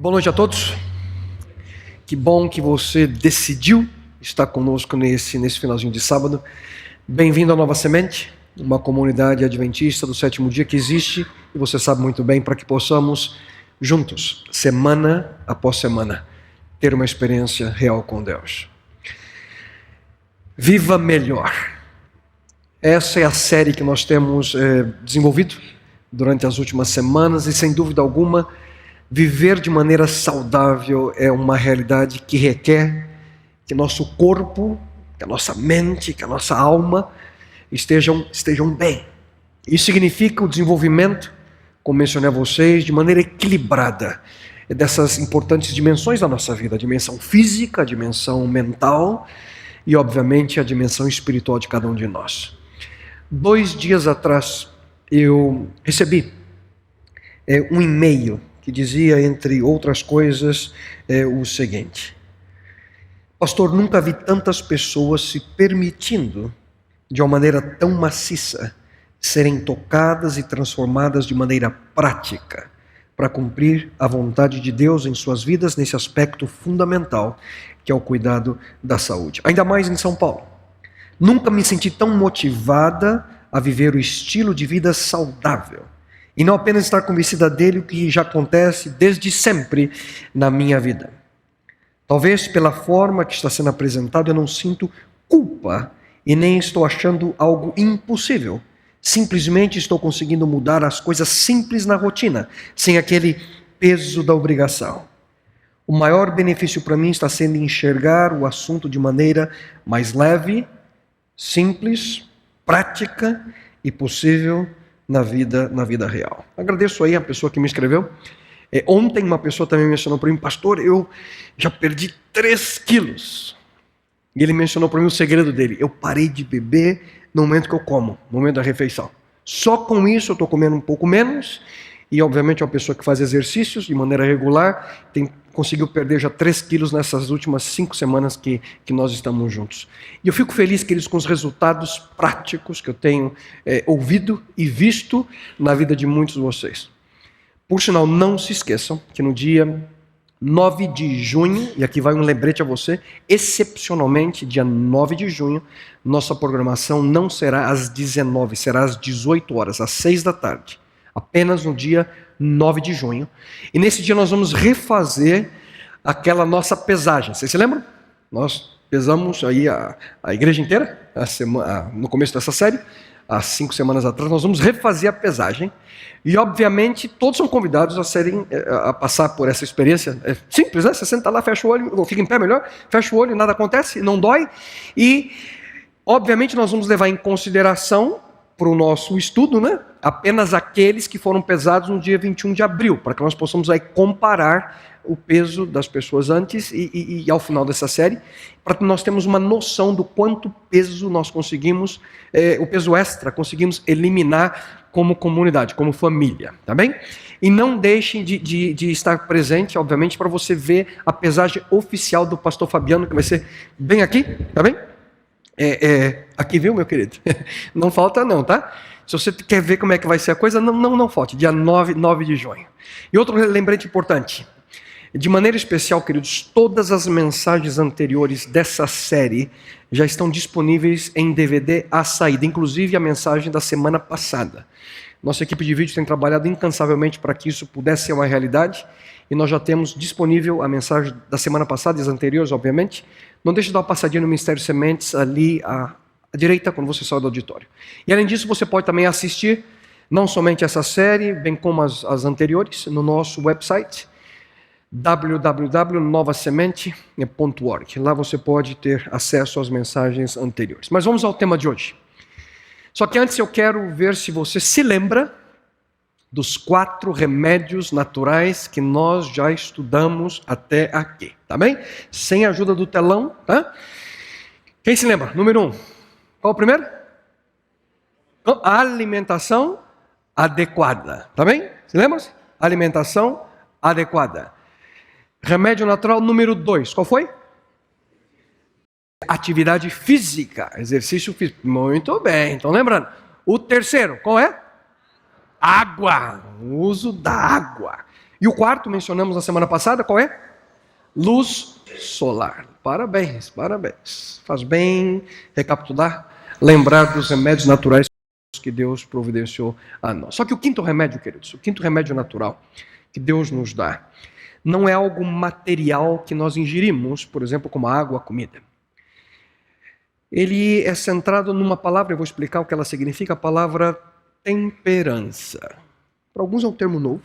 Boa noite a todos. Que bom que você decidiu estar conosco nesse finalzinho de sábado. Bem-vindo à Nova Semente, uma comunidade adventista do sétimo dia que existe, e você sabe muito bem, para que possamos juntos, semana após semana, ter uma experiência real com Deus. Viva melhor. Essa é a série que nós temos desenvolvido durante as últimas semanas e, sem dúvida alguma, viver de maneira saudável é uma realidade que requer que nosso corpo, que a nossa mente, que a nossa alma estejam bem. Isso significa o desenvolvimento, como mencionei a vocês, de maneira equilibrada dessas importantes dimensões da nossa vida: a dimensão física, a dimensão mental e, obviamente, a dimensão espiritual de cada um de nós. 2 dias atrás eu recebi um e-mail que dizia, entre outras coisas, o seguinte: pastor, nunca vi tantas pessoas se permitindo, de uma maneira tão maciça, serem tocadas e transformadas de maneira prática para cumprir a vontade de Deus em suas vidas nesse aspecto fundamental que é o cuidado da saúde. Ainda mais em São Paulo. Nunca me senti tão motivada a viver o estilo de vida saudável. E não apenas estar convencida dele, o que já acontece desde sempre na minha vida. Talvez pela forma que está sendo apresentado eu não sinto culpa e nem estou achando algo impossível. Simplesmente estou conseguindo mudar as coisas simples na rotina, sem aquele peso da obrigação. O maior benefício para mim está sendo enxergar o assunto de maneira mais leve, simples, prática e possível na vida real. Agradeço aí a pessoa que me escreveu. Ontem uma pessoa também mencionou para mim: pastor, eu já perdi 3 quilos. E ele mencionou para mim o segredo dele: eu parei de beber no momento que eu como, no momento da refeição. Só com isso eu estou comendo um pouco menos. E obviamente é uma pessoa que faz exercícios de maneira regular, conseguiu perder já 3 quilos nessas últimas 5 semanas que nós estamos juntos. E eu fico feliz, queridos, com os resultados práticos que eu tenho ouvido e visto na vida de muitos de vocês. Por sinal, não se esqueçam que no dia 9 de junho, e aqui vai um lembrete a você, excepcionalmente, dia 9 de junho, nossa programação não será às 19, será às 18 horas, às 6 da tarde. Apenas no dia 9 de junho. E nesse dia nós vamos refazer aquela nossa pesagem. Vocês se lembram? Nós pesamos aí a igreja inteira no começo dessa série, há 5 semanas atrás. Nós vamos refazer a pesagem. E obviamente todos são convidados a passar por essa experiência. É simples, né? Você senta lá, fecha o olho, ou fica em pé melhor, fecha o olho, nada acontece, não dói. E obviamente nós vamos levar em consideração para o nosso estudo, né, apenas aqueles que foram pesados no dia 21 de abril, para que nós possamos aí comparar o peso das pessoas antes e ao final dessa série, para que nós tenhamos uma noção do quanto peso nós conseguimos, o peso extra, conseguimos eliminar como comunidade, como família, tá bem? E não deixem de estar presente, obviamente, para você ver a pesagem oficial do pastor Fabiano, que vai ser bem aqui, tá bem? Aqui, viu, meu querido? Não falta não, tá? Se você quer ver como é que vai ser a coisa, não falte, dia 9 de junho. E outro lembrete importante: de maneira especial, queridos, todas as mensagens anteriores dessa série já estão disponíveis em DVD à saída, inclusive a mensagem da semana passada. Nossa equipe de vídeo tem trabalhado incansavelmente para que isso pudesse ser uma realidade, e nós já temos disponível a mensagem da semana passada e as anteriores, obviamente. Não deixe de dar uma passadinha no Ministério Sementes, ali à direita, quando você sai do auditório. E além disso, você pode também assistir não somente essa série, bem como as anteriores, no nosso website, www.novasemente.org. Lá você pode ter acesso às mensagens anteriores. Mas vamos ao tema de hoje. Só que antes eu quero ver se você se lembra dos 4 remédios naturais que nós já estudamos até aqui, tá bem? Sem a ajuda do telão, tá? Quem se lembra? Número 1. Qual o primeiro? Alimentação adequada, tá bem? Se lembra? Alimentação adequada. Remédio natural número 2, qual foi? Atividade física, exercício físico. Muito bem, então lembrando. O terceiro, qual é? Água, o uso da água. E o quarto, mencionamos na semana passada, qual é? Luz solar. Parabéns, parabéns. Faz bem recapitular, lembrar dos remédios naturais que Deus providenciou a nós. Só que o quinto remédio, queridos, o quinto remédio natural que Deus nos dá, não é algo material que nós ingerimos, por exemplo, como água, comida. Ele é centrado numa palavra, eu vou explicar o que ela significa, a palavra temperança. Para alguns é um termo novo.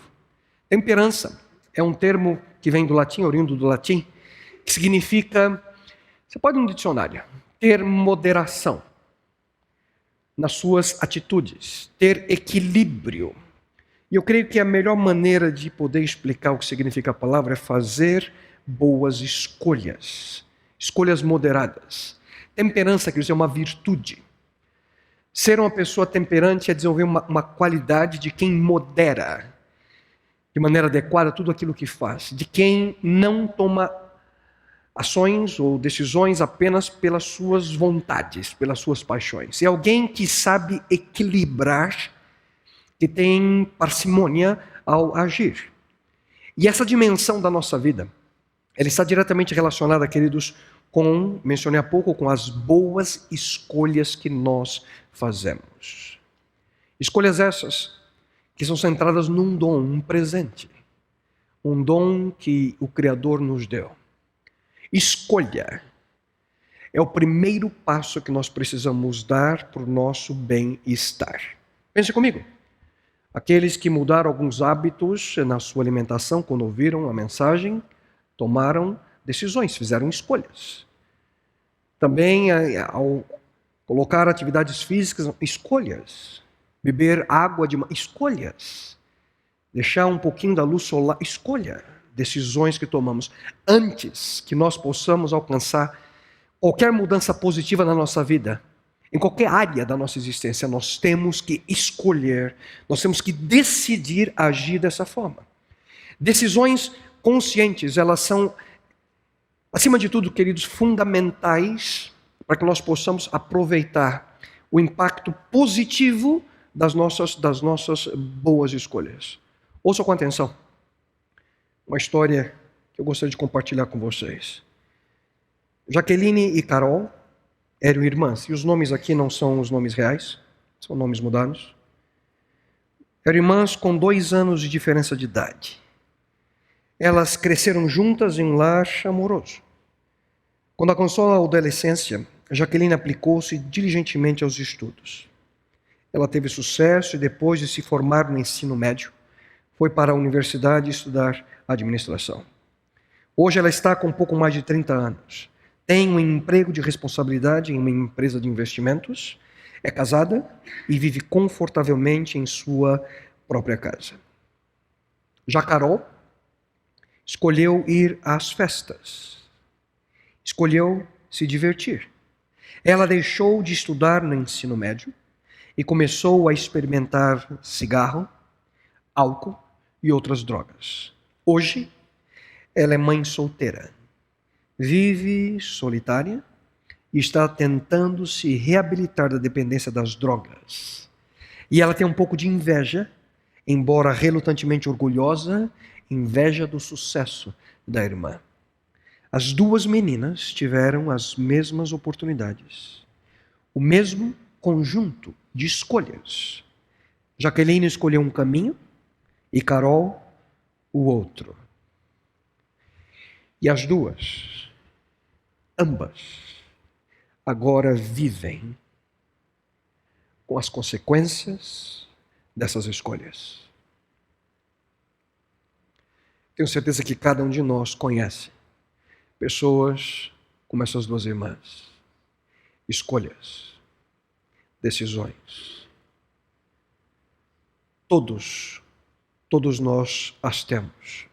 Temperança é um termo que vem do latim, oriundo do latim, que significa, você pode ir no dicionário, ter moderação nas suas atitudes, ter equilíbrio. E eu creio que a melhor maneira de poder explicar o que significa a palavra é fazer boas escolhas, escolhas moderadas. Temperança, quer dizer, é uma virtude. Ser uma pessoa temperante é desenvolver uma qualidade de quem modera de maneira adequada tudo aquilo que faz, de quem não toma ações ou decisões apenas pelas suas vontades, pelas suas paixões. É alguém que sabe equilibrar, que tem parcimônia ao agir. E essa dimensão da nossa vida, ela está diretamente relacionada, queridos, com, mencionei há pouco, com as boas escolhas que nós fazemos. Escolhas essas que são centradas num dom, um presente. Um dom que o Criador nos deu. Escolha é o primeiro passo que nós precisamos dar para o nosso bem-estar. Pense comigo. Aqueles que mudaram alguns hábitos na sua alimentação, quando ouviram a mensagem, tomaram decisões, fizeram escolhas. Também, ao colocar atividades físicas, escolhas. Beber água de escolhas. Deixar um pouquinho da luz solar, escolha. Decisões que tomamos. Antes que nós possamos alcançar qualquer mudança positiva na nossa vida, em qualquer área da nossa existência, nós temos que escolher, nós temos que decidir agir dessa forma. Decisões conscientes, elas são, acima de tudo, queridos, fundamentais para que nós possamos aproveitar o impacto positivo das nossas boas escolhas. Ouça com atenção uma história que eu gostaria de compartilhar com vocês. Jaqueline e Carol eram irmãs, e os nomes aqui não são os nomes reais, são nomes mudados. Eram irmãs com 2 anos de diferença de idade. Elas cresceram juntas em um lar amoroso. Quando alcançou a adolescência, Jaqueline aplicou-se diligentemente aos estudos. Ela teve sucesso e depois de se formar no ensino médio, foi para a universidade estudar administração. Hoje ela está com um pouco mais de 30 anos. Tem um emprego de responsabilidade em uma empresa de investimentos, é casada e vive confortavelmente em sua própria casa. Já Carol escolheu ir às festas, escolheu se divertir. Ela deixou de estudar no ensino médio e começou a experimentar cigarro, álcool e outras drogas. Hoje, ela é mãe solteira, vive solitária e está tentando se reabilitar da dependência das drogas. E ela tem um pouco de inveja, embora relutantemente orgulhosa, inveja do sucesso da irmã. As 2 meninas tiveram as mesmas oportunidades, o mesmo conjunto de escolhas. Jaqueline escolheu um caminho e Carol o outro. E as 2, ambas, agora vivem com as consequências dessas escolhas. Tenho certeza que cada um de nós conhece pessoas como essas 2 irmãs. Escolhas, decisões. Todos nós as temos.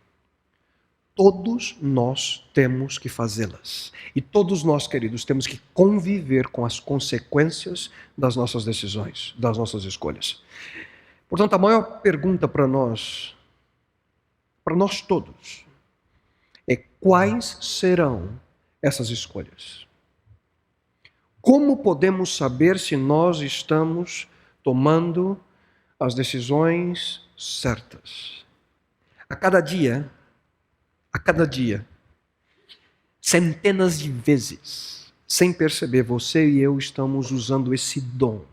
Todos nós temos que fazê-las. E todos nós, queridos, temos que conviver com as consequências das nossas decisões, das nossas escolhas. Portanto, a maior pergunta para nós todos, é quais serão essas escolhas? Como podemos saber se nós estamos tomando as decisões certas? A cada dia, centenas de vezes, sem perceber, você e eu estamos usando esse dom,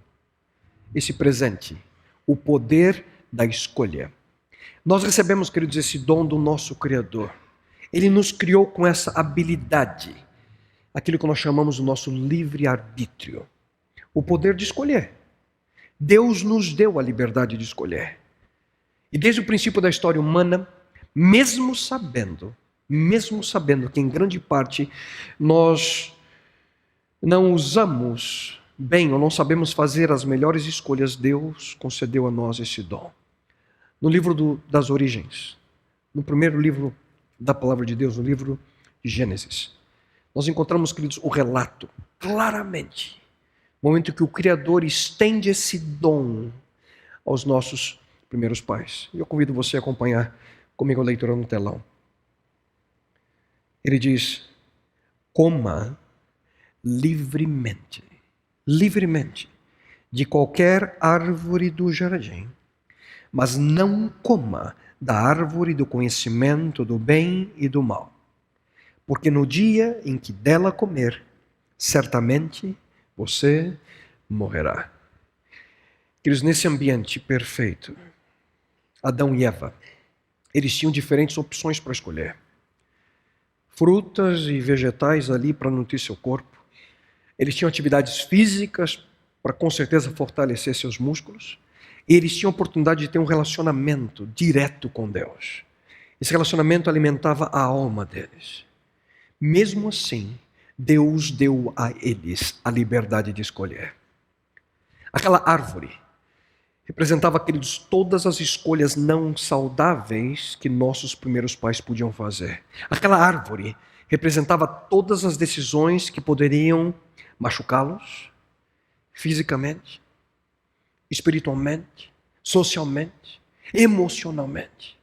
esse presente, o poder da escolha. Nós recebemos, queridos, esse dom do nosso Criador. Ele nos criou com essa habilidade, aquilo que nós chamamos do nosso livre-arbítrio, o poder de escolher. Deus nos deu a liberdade de escolher. E desde o princípio da história humana, mesmo sabendo que em grande parte nós não usamos bem ou não sabemos fazer as melhores escolhas, Deus concedeu a nós esse dom. No livro das Origens, no primeiro livro da Palavra de Deus, no livro de Gênesis, nós encontramos, queridos, o relato, claramente, no momento que o Criador estende esse dom aos nossos primeiros pais. E eu convido você a acompanhar comigo a leitura no telão. Ele diz: coma livremente, de qualquer árvore do jardim, mas não coma da árvore do conhecimento do bem e do mal, porque no dia em que dela comer, certamente você morrerá. Queridos, nesse ambiente perfeito, Adão e Eva, eles tinham diferentes opções para escolher. Frutas e vegetais ali para nutrir seu corpo. Eles tinham atividades físicas para com certeza fortalecer seus músculos. E eles tinham a oportunidade de ter um relacionamento direto com Deus. Esse relacionamento alimentava a alma deles. Mesmo assim, Deus deu a eles a liberdade de escolher. Aquela árvore representava, queridos, todas as escolhas não saudáveis que nossos primeiros pais podiam fazer. Aquela árvore representava todas as decisões que poderiam machucá-los fisicamente, espiritualmente, socialmente, emocionalmente.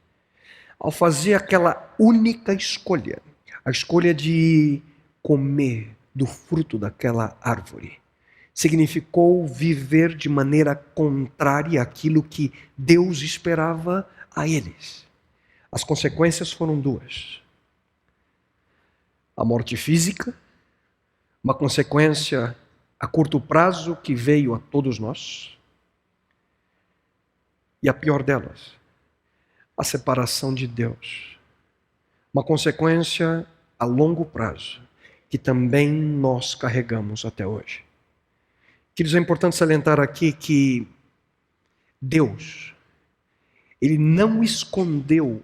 Ao fazer aquela única escolha, a escolha de comer do fruto daquela árvore, significou viver de maneira contrária àquilo que Deus esperava a eles. As consequências foram duas: a morte física, uma consequência a curto prazo que veio a todos nós, e a pior delas, a separação de Deus, uma consequência a longo prazo que também nós carregamos até hoje. Queridos, é importante salientar aqui que Deus, Ele não escondeu,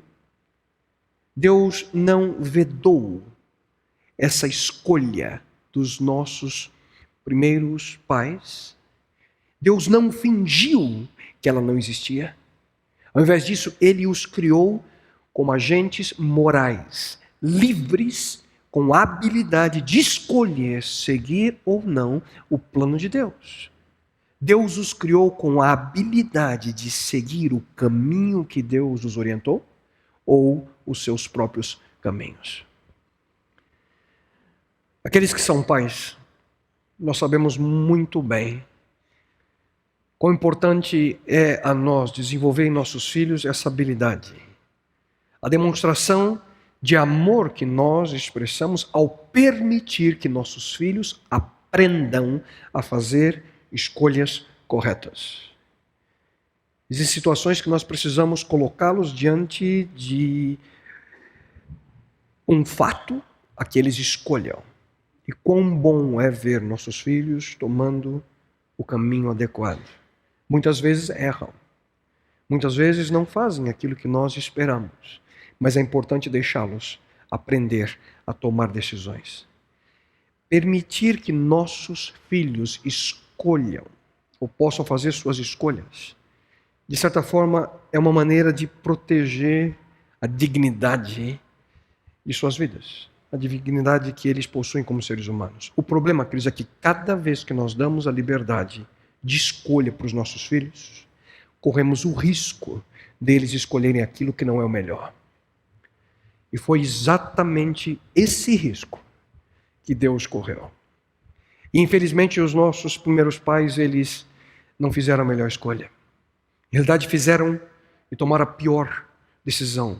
Deus não vedou essa escolha dos nossos primeiros pais. Deus não fingiu que ela não existia. Ao invés disso, Ele os criou como agentes morais, livres, com a habilidade de escolher seguir ou não o plano de Deus. Deus os criou com a habilidade de seguir o caminho que Deus os orientou ou os seus próprios caminhos. Aqueles que são pais, nós sabemos muito bem quão importante é a nós desenvolver em nossos filhos essa habilidade. A demonstração de amor que nós expressamos ao permitir que nossos filhos aprendam a fazer escolhas corretas. Existem situações que nós precisamos colocá-los diante de um fato a que eles escolham. E quão bom é ver nossos filhos tomando o caminho adequado. Muitas vezes erram. Muitas vezes não fazem aquilo que nós esperamos. Mas é importante deixá-los aprender a tomar decisões. Permitir que nossos filhos escolham ou possam fazer suas escolhas, de certa forma, é uma maneira de proteger a dignidade de suas vidas, a dignidade que eles possuem como seres humanos. O problema, queridos, é que cada vez que nós damos a liberdade de escolha para os nossos filhos, corremos o risco deles escolherem aquilo que não é o melhor. E foi exatamente esse risco que Deus correu. E infelizmente os nossos primeiros pais, eles não fizeram a melhor escolha. Na realidade fizeram e tomaram a pior decisão,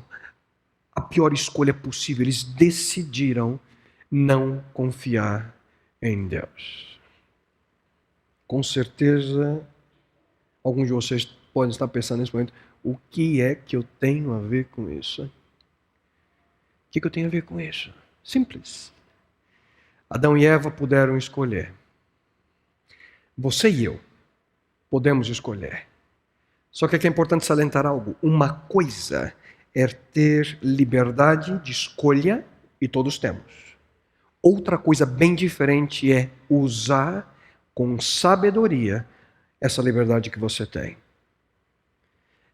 a pior escolha possível. Eles decidiram não confiar em Deus. Com certeza, alguns de vocês podem estar pensando nesse momento, o que é que eu tenho a ver com isso? O que eu tenho a ver com isso? Simples. Adão e Eva puderam escolher. Você e eu podemos escolher. Só que aqui é importante salientar algo. Uma coisa é ter liberdade de escolha, e todos temos. Outra coisa bem diferente é usar com sabedoria essa liberdade que você tem.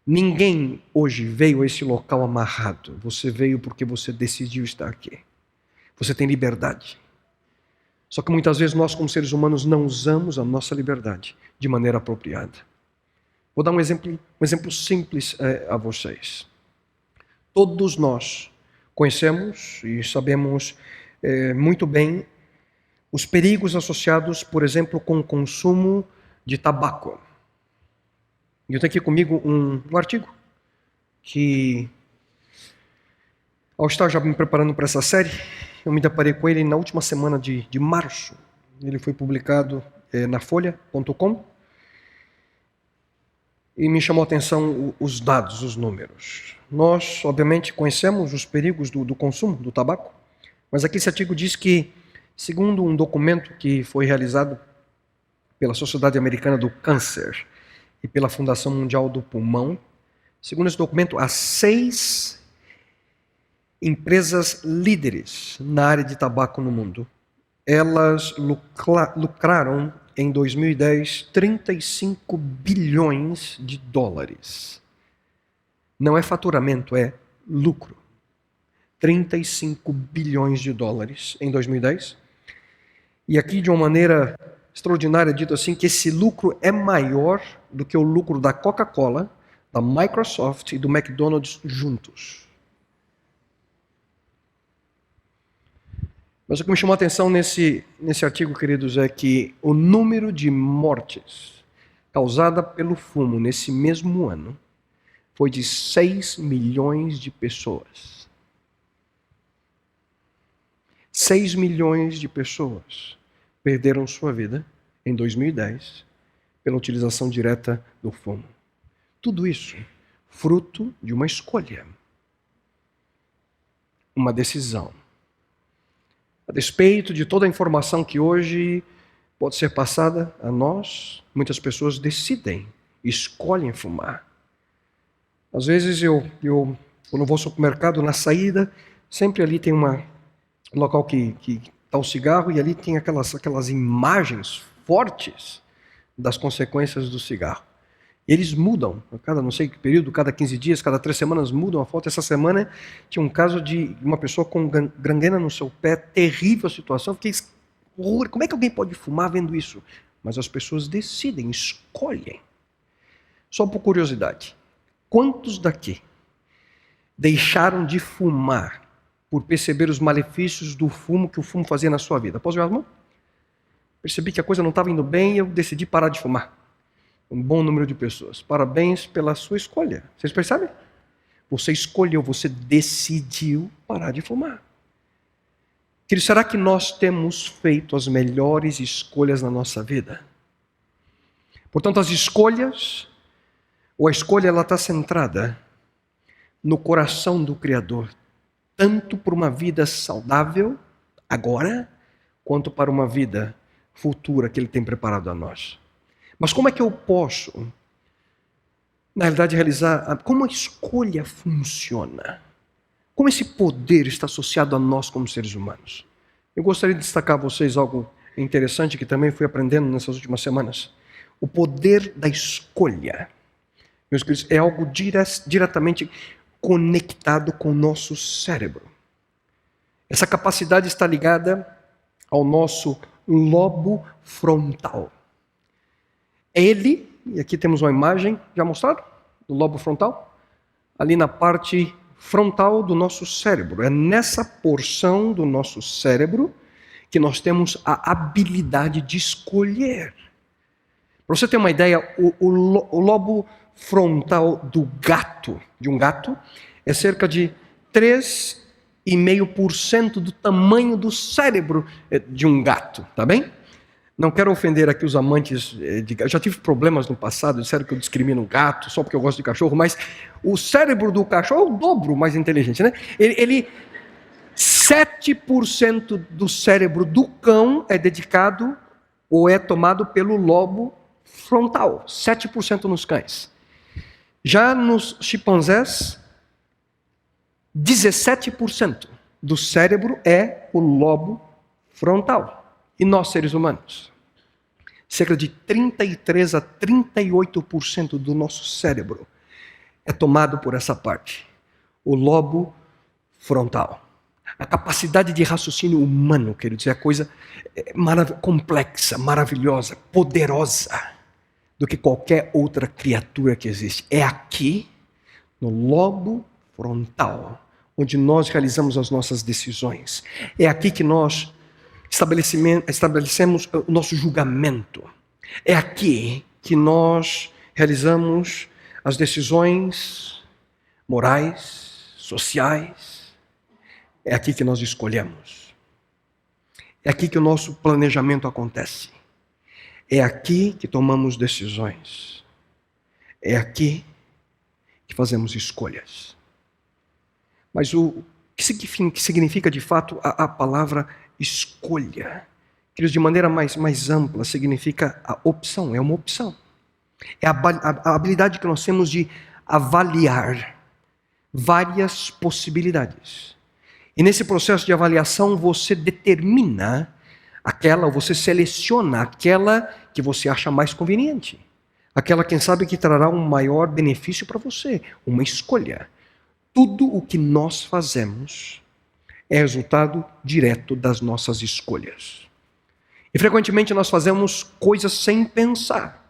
Ninguém hoje veio a esse local amarrado. Você veio porque você decidiu estar aqui. Você tem liberdade. Só que muitas vezes nós, como seres humanos, não usamos a nossa liberdade de maneira apropriada. Vou dar um exemplo simples a vocês. Todos nós conhecemos e sabemos muito bem os perigos associados, por exemplo, com o consumo de tabaco. Eu tenho aqui comigo um artigo que, ao estar já me preparando para essa série, eu me deparei com ele na última semana de março. Ele foi publicado na Folha.com e me chamou a atenção os dados, os números. Nós, obviamente, conhecemos os perigos do consumo do tabaco, mas aqui esse artigo diz que, segundo um documento que foi realizado pela Sociedade Americana do Câncer e pela Fundação Mundial do Pulmão, segundo esse documento, há 6 empresas líderes na área de tabaco no mundo. Elas lucraram em 2010 35 bilhões de dólares. Não é faturamento, é lucro. 35 bilhões de dólares em 2010. E aqui, de uma maneira extraordinária, é dito assim que esse lucro é maior do que o lucro da Coca-Cola, da Microsoft e do McDonald's juntos. Mas o que me chamou a atenção nesse artigo, queridos, é que o número de mortes causada pelo fumo nesse mesmo ano foi de 6 milhões de pessoas. 6 milhões de pessoas perderam sua vida em 2010 pela utilização direta do fumo. Tudo isso fruto de uma escolha, uma decisão. A despeito de toda a informação que hoje pode ser passada a nós, muitas pessoas decidem, escolhem fumar. Às vezes quando vou ao supermercado, na saída, sempre ali tem um local que está o cigarro, e ali tem aquelas imagens fortes das consequências do cigarro. E eles mudam, a cada não sei que período, cada 15 dias, cada 3 semanas mudam a foto. Essa semana tinha um caso de uma pessoa com gangrena no seu pé, terrível situação. Fiquei horror, como é que alguém pode fumar vendo isso? Mas as pessoas decidem, escolhem. Só por curiosidade, quantos daqui deixaram de fumar por perceber os malefícios do fumo que o fumo fazia na sua vida? Posso ver as mãos? Percebi que a coisa não estava indo bem e eu decidi parar de fumar. Um bom número de pessoas. Parabéns pela sua escolha. Vocês percebem? Você escolheu, você decidiu parar de fumar. Querido, será que nós temos feito as melhores escolhas na nossa vida? Portanto, as escolhas, ou a escolha, ela está centrada no coração do Criador, tanto por uma vida saudável, agora, quanto para uma vida futura que Ele tem preparado a nós. Mas como é que eu posso, na realidade, realizar, como a escolha funciona? Como esse poder está associado a nós como seres humanos? Eu gostaria de destacar a vocês algo interessante que também fui aprendendo nessas últimas semanas. O poder da escolha, meus queridos, é algo diretamente conectado com o nosso cérebro. Essa capacidade está ligada ao nosso lobo frontal. Ele, e aqui temos uma imagem já mostrada, do lobo frontal, ali na parte frontal do nosso cérebro. É nessa porção do nosso cérebro que nós temos a habilidade de escolher. Para você ter uma ideia, o lobo frontal de um gato, é cerca de 3,5% do tamanho do cérebro de um gato, tá bem? Não quero ofender aqui os amantes de gato. Já tive problemas no passado, disseram que eu discrimino gato só porque eu gosto de cachorro, mas o cérebro do cachorro é o dobro mais inteligente, né? 7% do cérebro do cão é dedicado ou é tomado pelo lobo frontal. 7% nos cães. Já nos chimpanzés, 17% do cérebro é o lobo frontal. E nós, seres humanos? Cerca de 33 a 38% do nosso cérebro é tomado por essa parte, o lobo frontal. A capacidade de raciocínio humano, quero dizer, é coisa complexa, maravilhosa, poderosa do que qualquer outra criatura que existe. É aqui, no lobo frontal, onde nós realizamos as nossas decisões. É aqui que nós estabelecemos o nosso julgamento. É aqui que nós realizamos as decisões morais, sociais. É aqui que nós escolhemos. É aqui que o nosso planejamento acontece. É aqui que tomamos decisões. É aqui que fazemos escolhas. Mas o que significa de fato a palavra escolha? Queridos, de maneira mais ampla, significa a opção, é uma opção. É a habilidade que nós temos de avaliar várias possibilidades. E nesse processo de avaliação, você determina ou você seleciona aquela que você acha mais conveniente. Aquela, quem sabe, que trará um maior benefício para você. Uma escolha. Tudo o que nós fazemos é resultado direto das nossas escolhas. E frequentemente nós fazemos coisas sem pensar.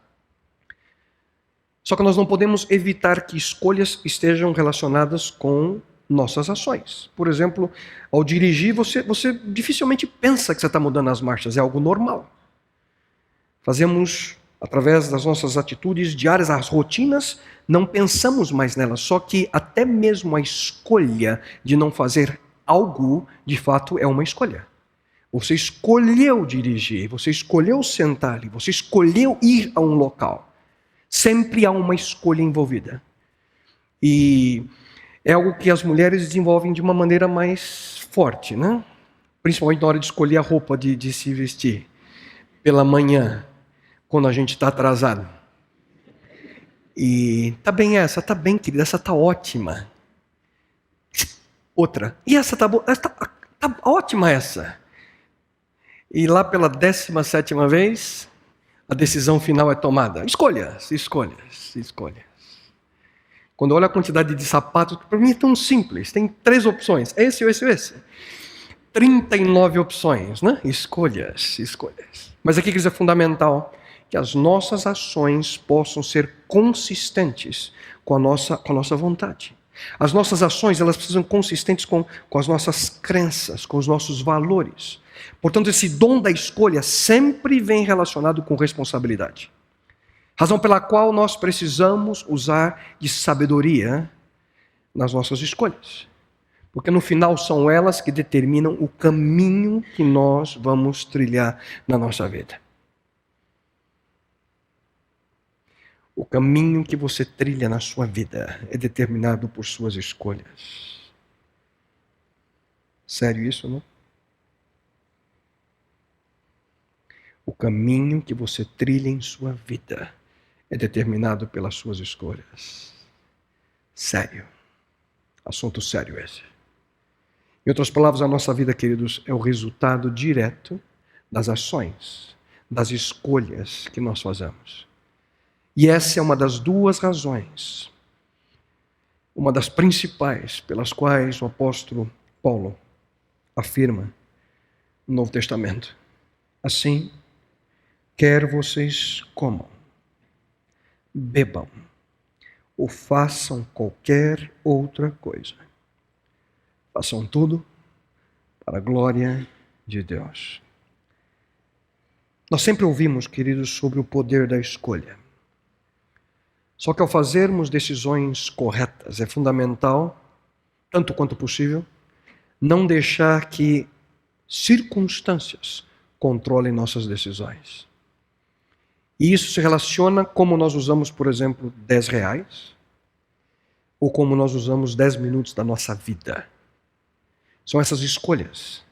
Só que nós não podemos evitar que escolhas estejam relacionadas com nossas ações. Por exemplo, ao dirigir, você dificilmente pensa que você está mudando as marchas, é algo normal. Fazemos, através das nossas atitudes diárias, as rotinas, não pensamos mais nelas. Só que até mesmo a escolha de não fazer algo, de fato, é uma escolha. Você escolheu dirigir, você escolheu sentar ali, você escolheu ir a um local. Sempre há uma escolha envolvida. E é algo que as mulheres desenvolvem de uma maneira mais forte, né? Principalmente na hora de escolher a roupa de se vestir. Pela manhã, quando a gente está atrasado. E tá bem essa, tá bem, querida, essa tá ótima. Outra, e essa tá boa, tá ótima essa. E lá pela 17ª vez, a decisão final é tomada. Escolhas. Quando eu olho a quantidade de sapatos, para mim é tão simples, tem 3 opções, esse ou esse ou esse. 39 opções, né? Escolhas. Mas aqui, quer dizer, é fundamental que as nossas ações possam ser consistentes com a nossa vontade. As nossas ações, elas precisam ser consistentes com as nossas crenças, com os nossos valores. Portanto, esse dom da escolha sempre vem relacionado com responsabilidade. Razão pela qual nós precisamos usar de sabedoria nas nossas escolhas. Porque no final são elas que determinam o caminho que nós vamos trilhar na nossa vida. O caminho que você trilha na sua vida é determinado por suas escolhas. Sério isso, não? O caminho que você trilha em sua vida é determinado pelas suas escolhas. Sério. Assunto sério esse. Em outras palavras, a nossa vida, queridos, é o resultado direto das ações, das escolhas que nós fazemos. E essa é uma das 2 razões, uma das principais pelas quais o apóstolo Paulo afirma no Novo Testamento. Assim, quer vocês comam, bebam ou façam qualquer outra coisa, façam tudo para a glória de Deus. Nós sempre ouvimos, queridos, sobre o poder da escolha. Só que ao fazermos decisões corretas, é fundamental tanto quanto possível, não deixar que circunstâncias controlem nossas decisões. E isso se relaciona como nós usamos, por exemplo, R$10, ou como nós usamos 10 minutos da nossa vida. São essas escolhas.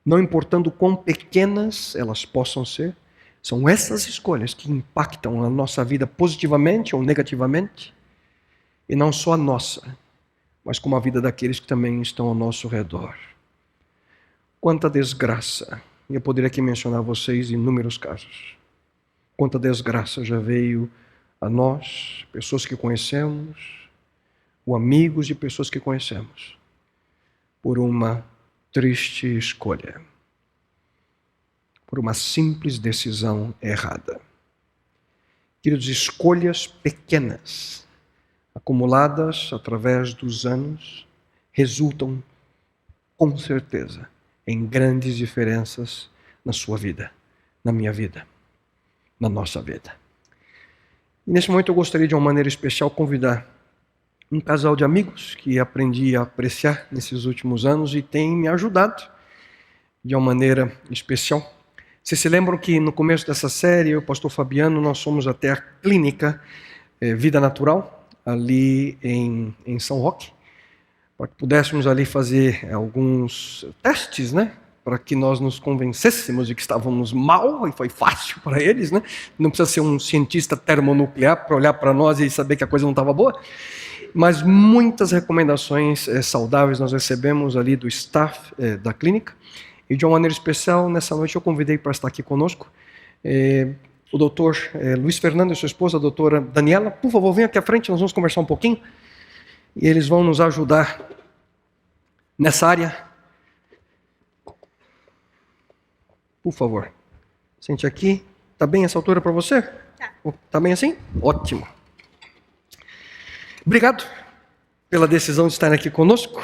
Não importando quão pequenas elas possam ser, são essas escolhas que impactam a nossa vida positivamente ou negativamente, e não só a nossa, mas como a vida daqueles que também estão ao nosso redor. Quanta desgraça! E eu poderia aqui mencionar a vocês inúmeros casos. Quanta desgraça já veio a nós, pessoas que conhecemos, ou amigos de pessoas que conhecemos, por uma triste escolha, por uma simples decisão errada. Queridos, escolhas pequenas, acumuladas através dos anos, resultam, com certeza, em grandes diferenças na sua vida, na minha vida, na nossa vida. E nesse momento eu gostaria de uma maneira especial convidar um casal de amigos que aprendi a apreciar nesses últimos anos e tem me ajudado de uma maneira especial. Vocês se lembram que no começo dessa série, eu e o pastor Fabiano, nós fomos até a clínica Vida Natural, ali em São Roque, para que pudéssemos ali fazer alguns testes, né? Para que nós nos convencêssemos de que estávamos mal, e foi fácil para eles, né? Não precisa ser um cientista termonuclear para olhar para nós e saber que a coisa não estava boa. Mas muitas recomendações saudáveis nós recebemos ali do staff da clínica. E de uma maneira especial, nessa noite eu convidei para estar aqui conosco o doutor Luiz Fernando e sua esposa, a doutora Daniela. Por favor, venham aqui à frente, nós vamos conversar um pouquinho. E eles vão nos ajudar nessa área. Por favor, sente aqui. Está bem essa altura para você? Tá. Está bem assim? Ótimo. Obrigado pela decisão de estar aqui conosco.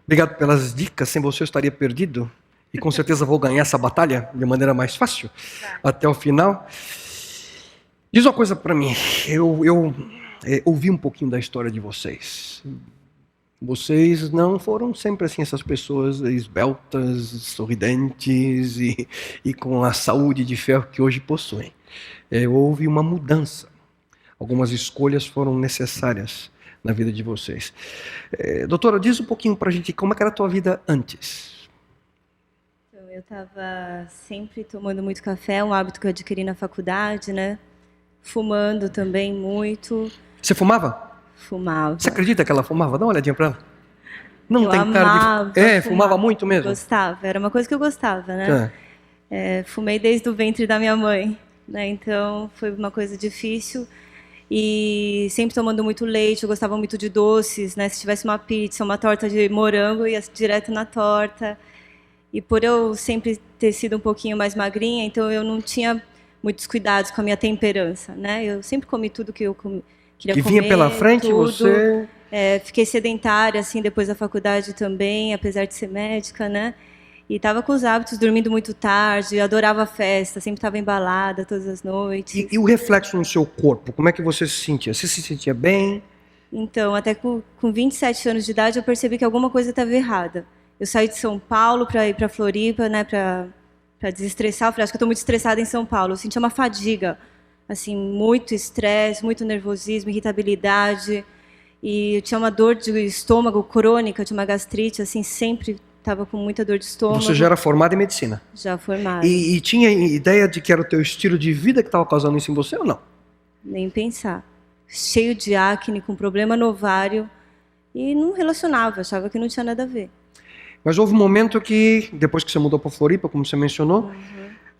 Obrigado pelas dicas. Sem você eu estaria perdido. E com certeza vou ganhar essa batalha de maneira mais fácil, até o final. Diz uma coisa para mim. Eu ouvi um pouquinho da história de vocês. Vocês não foram sempre assim, essas pessoas esbeltas, sorridentes e com a saúde de ferro que hoje possuem. Houve uma mudança. Algumas escolhas foram necessárias na vida de vocês. Doutora, diz um pouquinho para a gente como é que era a tua vida antes. Eu estava sempre tomando muito café, um hábito que eu adquiri na faculdade, né? Fumando também muito. Você fumava? Fumava. Você acredita que ela fumava? Dá uma olhadinha para ela. Não eu tem cara de... fumava muito mesmo? Gostava, era uma coisa que eu gostava, né? Fumei desde o ventre da minha mãe, né? Então foi uma coisa difícil. E sempre tomando muito leite, eu gostava muito de doces, né? Se tivesse uma pizza, uma torta de morango, eu ia direto na torta. E por eu sempre ter sido um pouquinho mais magrinha, então eu não tinha muitos cuidados com a minha temperança, né? Eu sempre comi tudo que eu queria comer. Que vinha pela frente, tudo. Você... fiquei sedentária, assim, depois da faculdade também, apesar de ser médica, né? E estava com os hábitos, dormindo muito tarde, adorava festa, sempre estava embalada todas as noites. E o reflexo no seu corpo, como é que você se sentia? Você se sentia bem? Então, até com 27 anos de idade, eu percebi que alguma coisa estava errada. Eu saí de São Paulo para ir para Floripa, né, para desestressar. Eu falei, acho que eu estou muito estressada em São Paulo. Eu sentia uma fadiga, assim, muito estresse, muito nervosismo, irritabilidade. E eu tinha uma dor de estômago crônica, tinha uma gastrite, assim, sempre estava com muita dor de estômago. Você já era formada em medicina? Já formada. E tinha ideia de que era o teu estilo de vida que estava causando isso em você ou não? Nem pensar. Cheio de acne, com problema no ovário. E não relacionava, achava que não tinha nada a ver. Mas houve um momento que, depois que você mudou para Floripa, como você mencionou,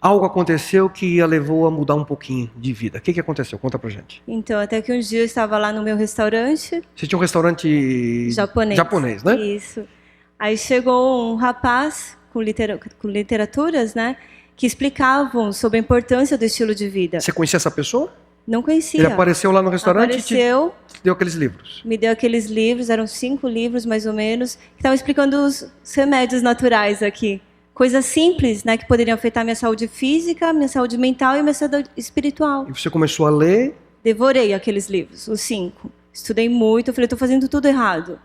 algo aconteceu que a levou a mudar um pouquinho de vida. O que aconteceu? Conta pra gente. Então, até que um dia eu estava lá no meu restaurante. Você tinha um restaurante japonês, né? Isso. Aí chegou um rapaz com literaturas, né, que explicavam sobre a importância do estilo de vida. Você conhecia essa pessoa? Não conhecia. Ele apareceu lá no restaurante e te deu aqueles livros? Me deu aqueles livros, eram 5 livros mais ou menos, que estavam explicando os remédios naturais aqui. Coisas simples, né, que poderiam afetar minha saúde física, minha saúde mental e minha saúde espiritual. E você começou a ler? Devorei aqueles livros, os 5. Estudei muito, eu falei, estou fazendo tudo errado.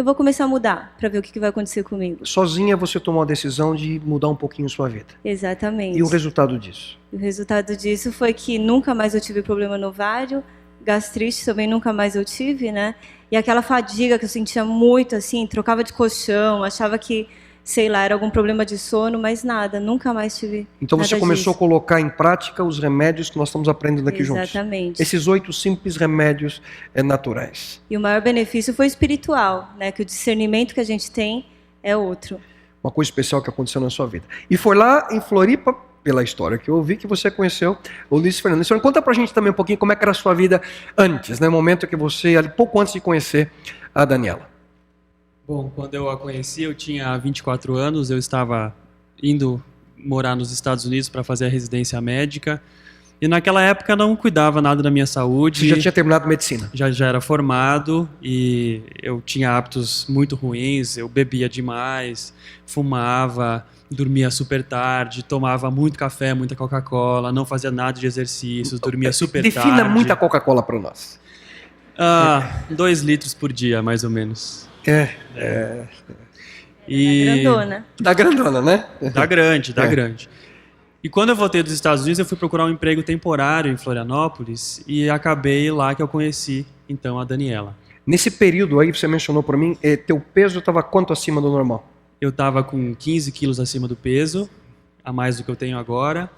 Então eu vou começar a mudar para ver o que vai acontecer comigo. Sozinha você tomou a decisão de mudar um pouquinho sua vida. Exatamente. E o resultado disso? O resultado disso foi que nunca mais eu tive problema no ovário, gastrite também nunca mais eu tive, né? E aquela fadiga que eu sentia muito, assim, trocava de colchão, achava que, sei lá, era algum problema de sono, mas nada, nunca mais tive. Então você começou disso. a colocar em prática os remédios que nós estamos aprendendo aqui juntos. Exatamente. Esses 8 simples remédios naturais. E o maior benefício foi espiritual, né? Que o discernimento que a gente tem é outro. Uma coisa especial que aconteceu na sua vida. E foi lá em Floripa, pela história que eu ouvi, que você conheceu o Luiz Fernando. Senhor, conta pra gente também um pouquinho como é que era a sua vida antes, né? No momento que você, pouco antes de conhecer a Daniela. Bom, quando eu a conheci, eu tinha 24 anos, eu estava indo morar nos Estados Unidos para fazer a residência médica. E naquela época não cuidava nada da minha saúde. Você já tinha terminado medicina? Já era formado e eu tinha hábitos muito ruins, eu bebia demais, fumava, dormia super tarde, tomava muito café, muita Coca-Cola, não fazia nada de exercícios, dormia super tarde. Defina muita Coca-Cola para nós. 2 litros por dia, mais ou menos. E... Da grandona. Da grandona, né? Da grande. E quando eu voltei dos Estados Unidos, eu fui procurar um emprego temporário em Florianópolis e acabei lá que eu conheci, então, a Daniela. Nesse período aí, você mencionou para mim, teu peso estava quanto acima do normal? Eu estava com 15 quilos acima do peso, a mais do que eu tenho agora.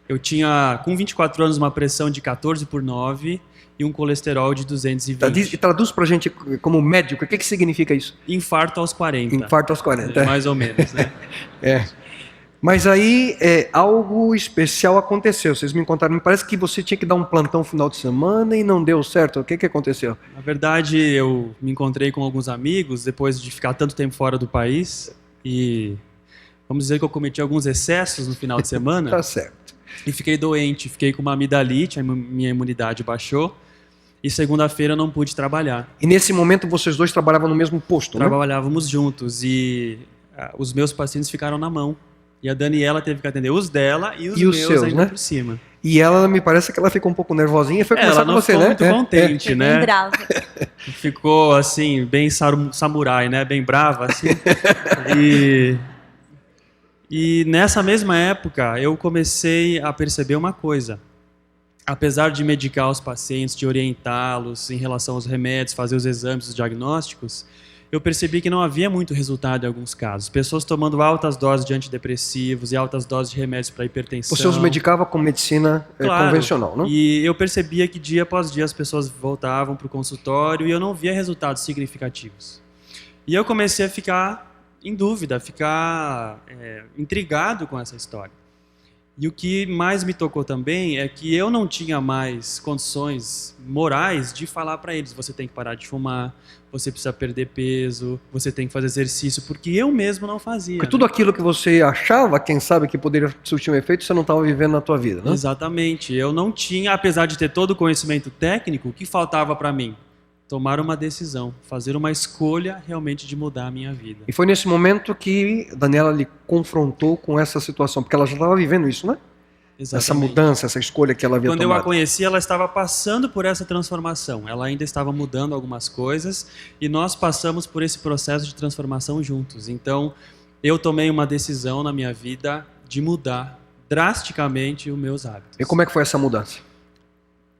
Eu tinha, com 24 anos, uma pressão de 14/9 e um colesterol de 220. Traduz pra gente como médico, o que significa isso? Infarto aos 40. Infarto aos 40. Mais ou menos, né? Mas aí algo especial aconteceu. Vocês me contaram, me parece que você tinha que dar um plantão final de semana e não deu certo. O que aconteceu? Na verdade, eu me encontrei com alguns amigos depois de ficar tanto tempo fora do país e vamos dizer que eu cometi alguns excessos no final de semana. Tá certo. E fiquei doente, fiquei com uma amidalite, a minha imunidade baixou. E segunda-feira eu não pude trabalhar. E nesse momento vocês dois trabalhavam no mesmo posto, né? Trabalhávamos juntos e os meus pacientes ficaram na mão. E a Daniela teve que atender os dela e os meus seus, ainda, né? Por cima. E ela, me parece que ela ficou um pouco nervosinha e foi conversar com você, né? Ela não ficou muito contente, né? Bem brava. Ficou assim, bem samurai, né? Bem brava, assim. E nessa mesma época eu comecei a perceber uma coisa. Apesar de medicar os pacientes, de orientá-los em relação aos remédios, fazer os exames, os diagnósticos, eu percebi que não havia muito resultado em alguns casos. Pessoas tomando altas doses de antidepressivos e altas doses de remédios para hipertensão. Você os medicava com medicina convencional, não? E eu percebia que dia após dia as pessoas voltavam para o consultório e eu não via resultados significativos. E eu comecei a ficar em dúvida, ficar intrigado com essa história. E o que mais me tocou também é que eu não tinha mais condições morais de falar para eles: você tem que parar de fumar, você precisa perder peso, você tem que fazer exercício, porque eu mesmo não fazia. Porque tudo aquilo que você achava, quem sabe, que poderia surtir um efeito, você não estava vivendo na tua vida, né? Exatamente. Eu não tinha, apesar de ter todo o conhecimento técnico, o que faltava para mim? Tomar uma decisão, fazer uma escolha realmente de mudar a minha vida. E foi nesse momento que Daniela lhe confrontou com essa situação, porque ela já estava vivendo isso, né? Exatamente. Essa mudança, essa escolha que ela havia tomado. tomado. Quando eu a conheci, ela estava passando por essa transformação. Ela ainda estava mudando algumas coisas e nós passamos por esse processo de transformação juntos. Então, eu tomei uma decisão na minha vida de mudar drasticamente os meus hábitos. E como é que foi essa mudança?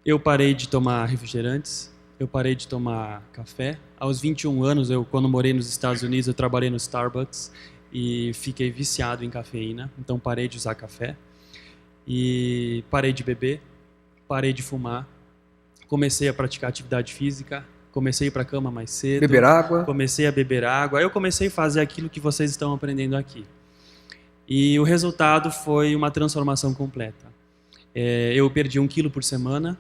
Eu parei de tomar refrigerantes. Eu parei de tomar café. Aos 21 anos, quando morei nos Estados Unidos, eu trabalhei no Starbucks e fiquei viciado em cafeína. Então parei de usar café. E parei de beber, parei de fumar. Comecei a praticar atividade física. Comecei a ir para a cama mais cedo. Beber água. Comecei a beber água. Aí eu comecei a fazer aquilo que vocês estão aprendendo aqui. E o resultado foi uma transformação completa. Eu perdi 1 quilo por semana.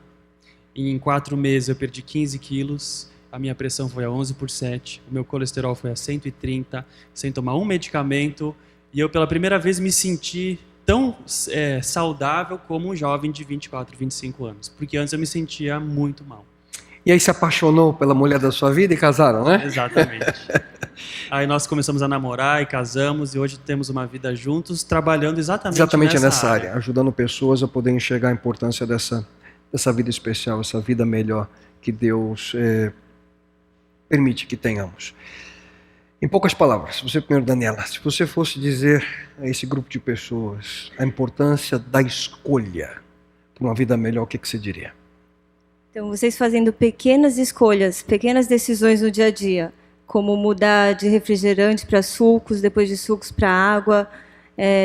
Em 4 meses eu perdi 15 quilos, a minha pressão foi a 11/7, o meu colesterol foi a 130, sem tomar um medicamento, e eu pela primeira vez me senti tão saudável como um jovem de 24, 25 anos, porque antes eu me sentia muito mal. E aí se apaixonou pela mulher da sua vida e casaram, né? Exatamente. Aí nós começamos a namorar e casamos, e hoje temos uma vida juntos, trabalhando exatamente nessa área, ajudando pessoas a poder enxergar a importância dessa vida especial, essa vida melhor que Deus permite que tenhamos. Em poucas palavras, você primeiro, Daniela, se você fosse dizer a esse grupo de pessoas a importância da escolha para uma vida melhor, o que você diria? Então, vocês fazendo pequenas escolhas, pequenas decisões no dia a dia, como mudar de refrigerante para sucos, depois de sucos para água,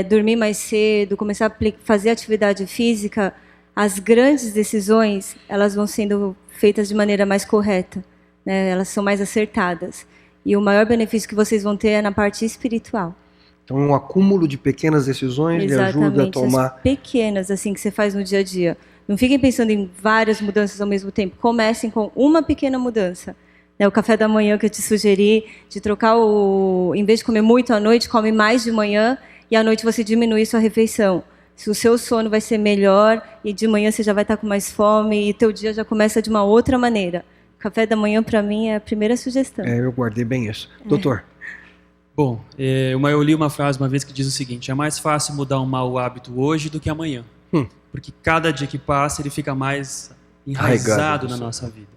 dormir mais cedo, começar a fazer atividade física, as grandes decisões, elas vão sendo feitas de maneira mais correta, né? Elas são mais acertadas. E o maior benefício que vocês vão ter é na parte espiritual. Então, um acúmulo de pequenas decisões lhe ajuda a tomar... As pequenas, assim, que você faz no dia a dia. Não fiquem pensando em várias mudanças ao mesmo tempo. Comecem com uma pequena mudança. O café da manhã que eu te sugeri, de trocar em vez de comer muito à noite, come mais de manhã e à noite você diminui sua refeição. Se o seu sono vai ser melhor e de manhã você já vai estar com mais fome e teu dia já começa de uma outra maneira. Café da manhã, para mim, é a primeira sugestão. Eu guardei bem isso. Doutor? Bom, eu li uma frase uma vez que diz o seguinte: é mais fácil mudar um mau hábito hoje do que amanhã. Porque cada dia que passa, ele fica mais enraizado na nossa vida.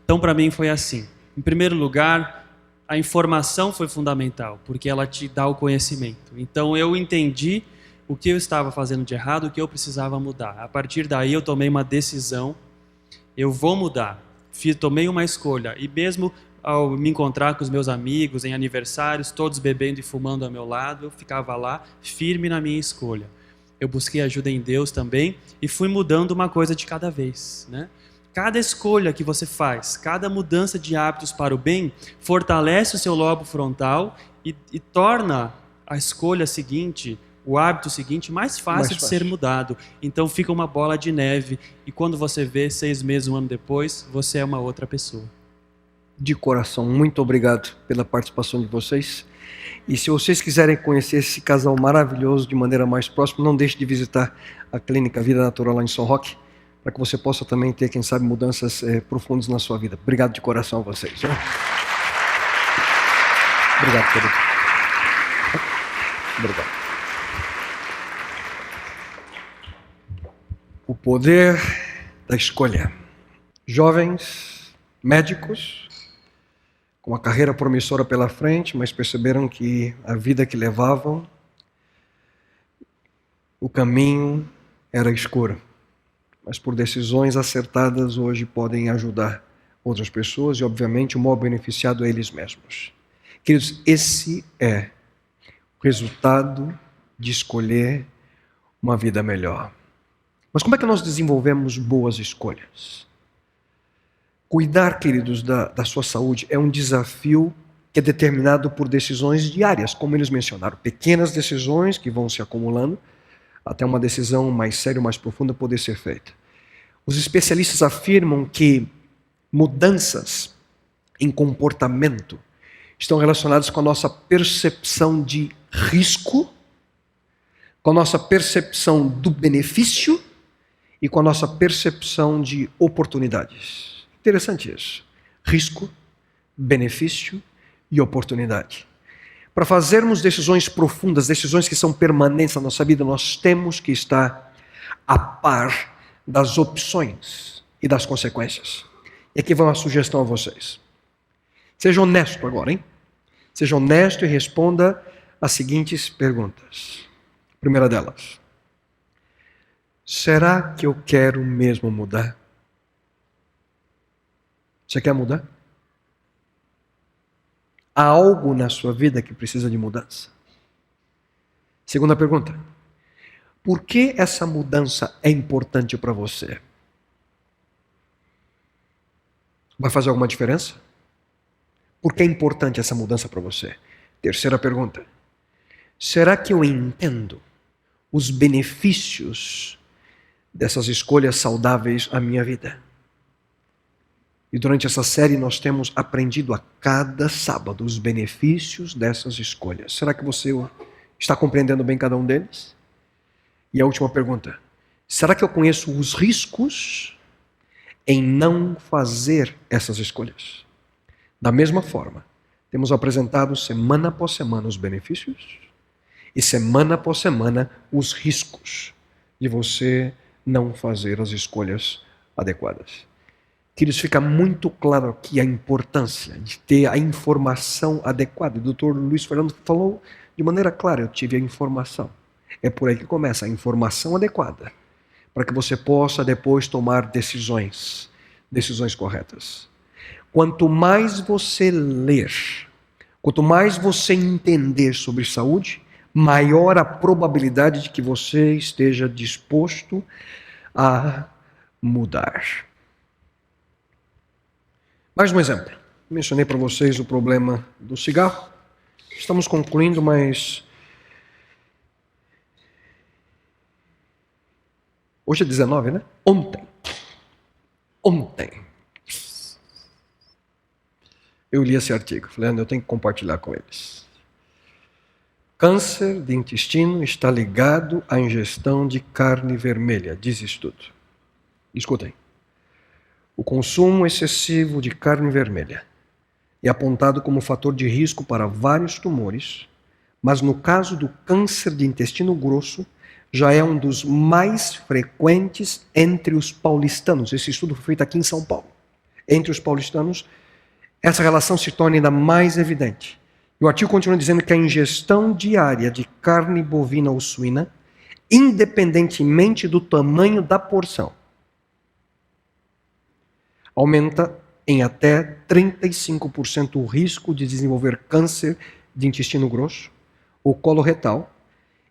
Então, para mim, foi assim. Em primeiro lugar, a informação foi fundamental, porque ela te dá o conhecimento. Então, eu entendi o que eu estava fazendo de errado, o que eu precisava mudar. A partir daí, eu tomei uma decisão. Eu vou mudar. Tomei uma escolha. E mesmo ao me encontrar com os meus amigos em aniversários, todos bebendo e fumando ao meu lado, eu ficava lá, firme na minha escolha. Eu busquei ajuda em Deus também e fui mudando uma coisa de cada vez, né? Cada escolha que você faz, cada mudança de hábitos para o bem, fortalece o seu lobo frontal e torna a escolha seguinte, o hábito seguinte, mais fácil de ser mudado. Então fica uma bola de neve e quando você vê 6 meses, 1 ano depois, você é uma outra pessoa. De coração, muito obrigado pela participação de vocês. E se vocês quiserem conhecer esse casal maravilhoso de maneira mais próxima, não deixe de visitar a Clínica Vida Natural lá em São Roque, para que você possa também ter, quem sabe, mudanças profundas na sua vida. Obrigado de coração a vocês. Né? Obrigado, querido. Obrigado. O poder da escolha. Jovens médicos, com uma carreira promissora pela frente, mas perceberam que a vida que levavam, o caminho era escuro. Mas por decisões acertadas hoje podem ajudar outras pessoas e, obviamente, o maior beneficiado é eles mesmos. Queridos, esse é o resultado de escolher uma vida melhor. Mas como é que nós desenvolvemos boas escolhas? Cuidar, queridos, da sua saúde é um desafio que é determinado por decisões diárias, como eles mencionaram. Pequenas decisões que vão se acumulando até uma decisão mais séria, mais profunda poder ser feita. Os especialistas afirmam que mudanças em comportamento estão relacionadas com a nossa percepção de risco, com a nossa percepção do benefício e com a nossa percepção de oportunidades. Interessante isso. Risco, benefício e oportunidade. Para fazermos decisões profundas, decisões que são permanentes na nossa vida, nós temos que estar a par das opções e das consequências. E aqui vai uma sugestão a vocês. Seja honesto agora, hein? Seja honesto e responda as seguintes perguntas. Primeira delas. Será que eu quero mesmo mudar? Você quer mudar? Há algo na sua vida que precisa de mudança? Segunda pergunta. Por que essa mudança é importante para você? Vai fazer alguma diferença? Por que é importante essa mudança para você? Terceira pergunta. Será que eu entendo os benefícios dessas escolhas saudáveis à minha vida? E durante essa série nós temos aprendido a cada sábado os benefícios dessas escolhas. Será que você está compreendendo bem cada um deles? E a última pergunta. Será que eu conheço os riscos em não fazer essas escolhas? Da mesma forma, temos apresentado semana após semana os benefícios e semana após semana os riscos de você não fazer as escolhas adequadas. Queridos, fica muito claro aqui a importância de ter a informação adequada. O Dr. Luiz Fernando falou de maneira clara, eu tive a informação. É por aí que começa, a informação adequada, para que você possa depois tomar decisões corretas. Quanto mais você ler, quanto mais você entender sobre saúde, maior a probabilidade de que você esteja disposto a mudar. Mais um exemplo. Mencionei para vocês o problema do cigarro. Estamos concluindo, mas hoje é 19, né? Ontem. Eu li esse artigo. Falei, eu tenho que compartilhar com eles. Câncer de intestino está ligado à ingestão de carne vermelha, diz estudo. Escutem. O consumo excessivo de carne vermelha é apontado como fator de risco para vários tumores, mas no caso do câncer de intestino grosso, já é um dos mais frequentes entre os paulistanos. Esse estudo foi feito aqui em São Paulo. Entre os paulistanos, essa relação se torna ainda mais evidente. E o artigo continua dizendo que a ingestão diária de carne bovina ou suína, independentemente do tamanho da porção, aumenta em até 35% o risco de desenvolver câncer de intestino grosso ou coloretal,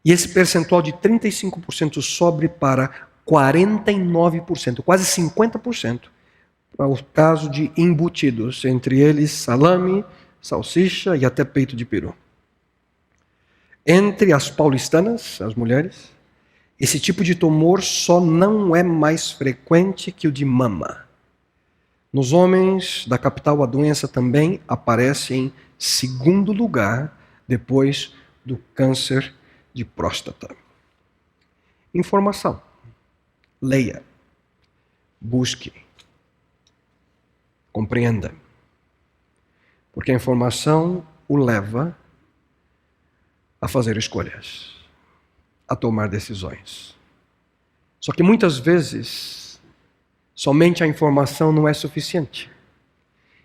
e esse percentual de 35% sobe para 49%, quase 50%, para o caso de embutidos, entre eles salame, salsicha e até peito de peru. Entre as paulistanas, as mulheres, esse tipo de tumor só não é mais frequente que o de mama. Nos homens da capital, a doença também aparece em segundo lugar, depois do câncer de próstata. Informação. Leia. Busque. Compreenda. Porque a informação o leva a fazer escolhas, a tomar decisões. Só que muitas vezes, somente a informação não é suficiente.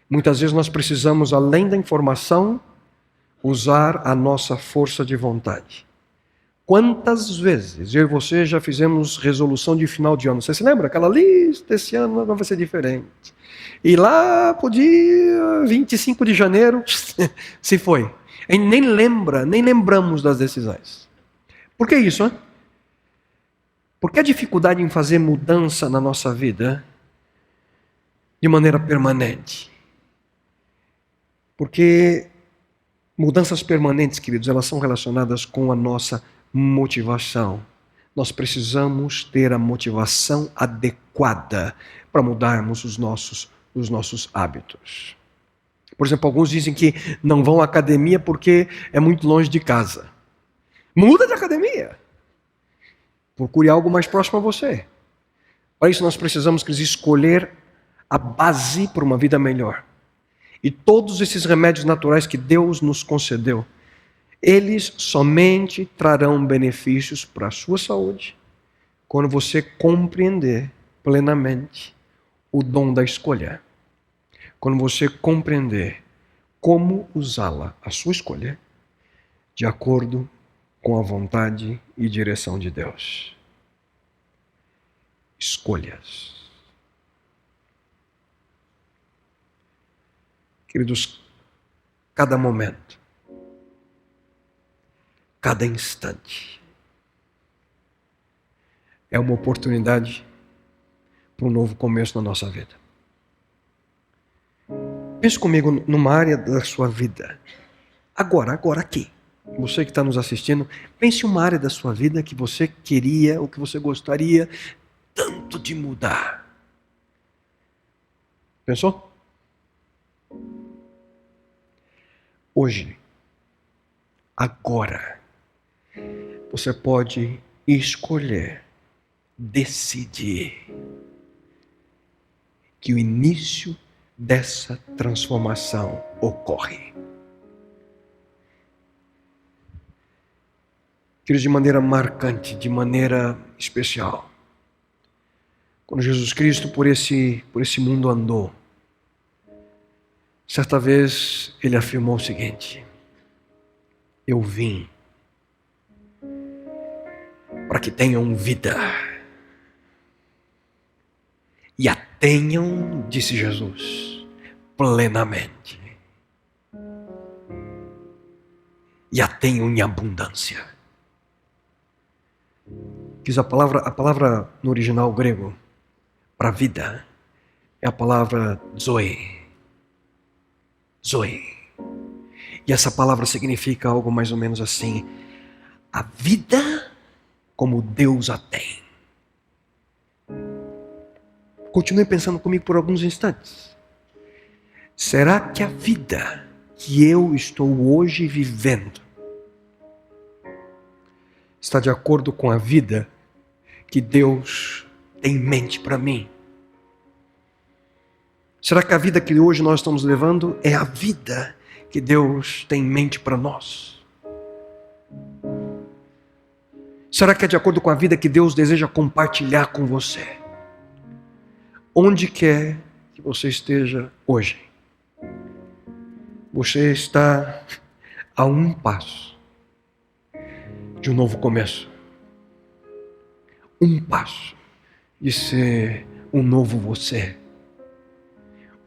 Muitas vezes nós precisamos, além da informação, usar a nossa força de vontade. Quantas vezes eu e você já fizemos resolução de final de ano? Você se lembra? Aquela lista, esse ano vai ser diferente. E lá pro dia 25 de janeiro, se foi. A gente nem lembra, nem lembramos das decisões. Por que isso, hein? Por que a dificuldade em fazer mudança na nossa vida de maneira permanente? Porque mudanças permanentes, queridos, elas são relacionadas com a nossa motivação. Nós precisamos ter a motivação adequada para mudarmos os nossos hábitos. Por exemplo, alguns dizem que não vão à academia porque é muito longe de casa. Muda de academia. Procure algo mais próximo a você. Para isso nós precisamos escolher a base para uma vida melhor. E todos esses remédios naturais que Deus nos concedeu, eles somente trarão benefícios para a sua saúde quando você compreender plenamente o dom da escolha. Quando você compreender como usá-la, a sua escolha, de acordo com a vontade e direção de Deus. Escolhas. Queridos, cada momento, cada instante é uma oportunidade para um novo começo na nossa vida. Pense comigo numa área da sua vida. Agora aqui. Você que está nos assistindo, pense em uma área da sua vida que você queria, ou que você gostaria tanto de mudar. Pensou? Hoje, agora, você pode escolher, decidir que o início dessa transformação ocorre. Queridos, de maneira marcante, de maneira especial. Quando Jesus Cristo por esse mundo andou, certa vez ele afirmou o seguinte: eu vim para que tenham vida e a tenham, disse Jesus, plenamente, e a tenham em abundância. Diz a palavra no original grego para vida é a palavra zoe. Zoe. E essa palavra significa algo mais ou menos assim: a vida como Deus a tem. Continue pensando comigo por alguns instantes. Será que a vida que eu estou hoje vivendo está de acordo com a vida que Deus tem em mente para mim? Será que a vida que hoje nós estamos levando é a vida que Deus tem em mente para nós? Será que é de acordo com a vida que Deus deseja compartilhar com você? Onde quer que você esteja hoje, você está a um passo de um novo começo. Um passo de ser um novo você.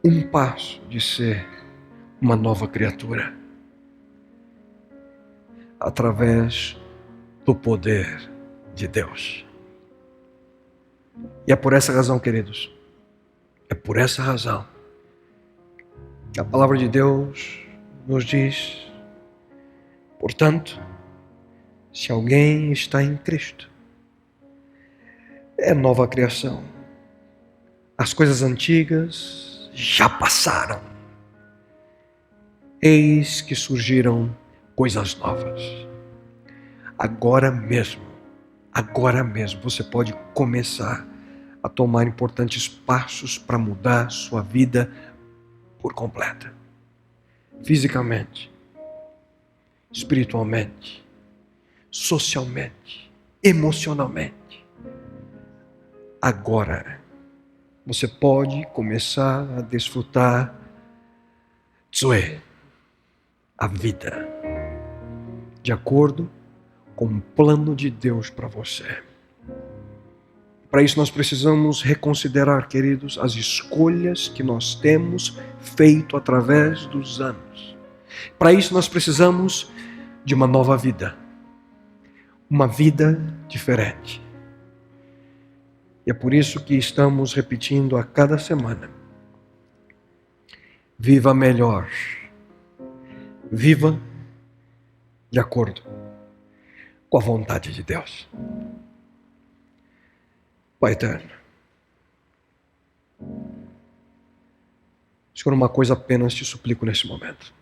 Um passo de ser uma nova criatura. Através do poder de Deus. E é por essa razão, queridos, é por essa razão que a palavra de Deus nos diz: portanto, se alguém está em Cristo, é nova criação. As coisas antigas já passaram. Eis que surgiram coisas novas. Agora mesmo você pode começar a tomar importantes passos para mudar sua vida por completa. Fisicamente, espiritualmente, socialmente, emocionalmente. Agora você pode começar a desfrutar Zoe, a vida, de acordo com o plano de Deus para você. Para isso nós precisamos reconsiderar, queridos, as escolhas que nós temos feito através dos anos. Para isso nós precisamos de uma nova vida. Uma vida diferente. E é por isso que estamos repetindo a cada semana: viva melhor. Viva de acordo com a vontade de Deus. Pai eterno, Senhor, uma coisa apenas te suplico nesse momento: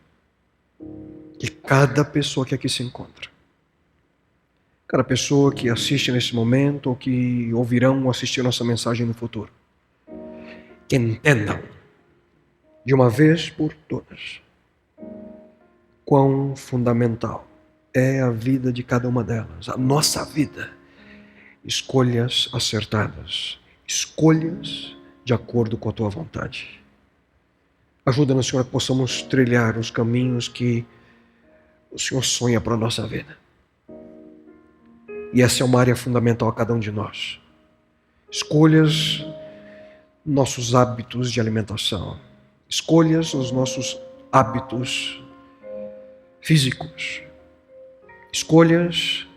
que cada pessoa que aqui se encontra, cada pessoa que assiste nesse momento ou que ouvirão ou assistir nossa mensagem no futuro, que entendam de uma vez por todas quão fundamental é a vida de cada uma delas, a nossa vida. Escolhas acertadas, escolhas de acordo com a tua vontade. Ajuda-nos, Senhor, que possamos trilhar os caminhos que o Senhor sonha para a nossa vida. E essa é uma área fundamental a cada um de nós. Escolhas nossos hábitos de alimentação, escolhas os nossos hábitos físicos, escolhas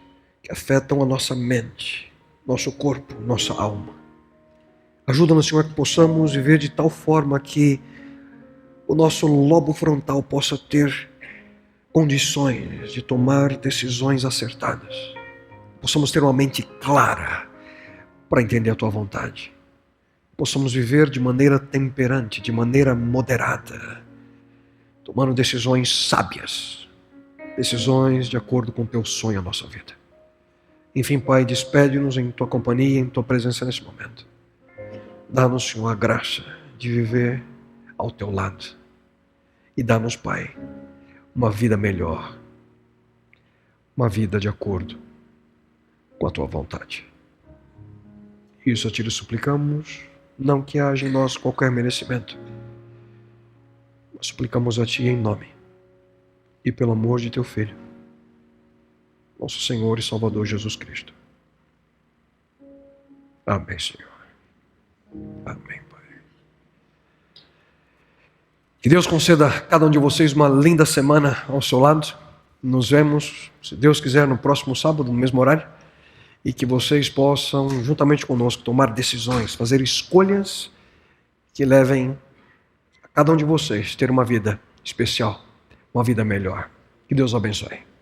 que afetam a nossa mente, nosso corpo, nossa alma. Ajuda-nos, Senhor, que possamos viver de tal forma que o nosso lobo frontal possa ter condições de tomar decisões acertadas. Possamos ter uma mente clara para entender a tua vontade. Possamos viver de maneira temperante, de maneira moderada, tomando decisões sábias, decisões de acordo com o teu sonho, a nossa vida. Enfim, Pai, despede-nos em tua companhia, em tua presença nesse momento. Dá-nos, Senhor, a graça de viver ao teu lado. E dá-nos, Pai, uma vida melhor, uma vida de acordo com a tua vontade. Isso a Ti lhe suplicamos, não que haja em nós qualquer merecimento, mas suplicamos a Ti em nome e pelo amor de Teu Filho, nosso Senhor e Salvador Jesus Cristo. Amém, Senhor. Amém, Pai. Que Deus conceda a cada um de vocês uma linda semana ao seu lado. Nos vemos, se Deus quiser, no próximo sábado, no mesmo horário. E que vocês possam, juntamente conosco, tomar decisões, fazer escolhas que levem a cada um de vocês a ter uma vida especial, uma vida melhor. Que Deus abençoe.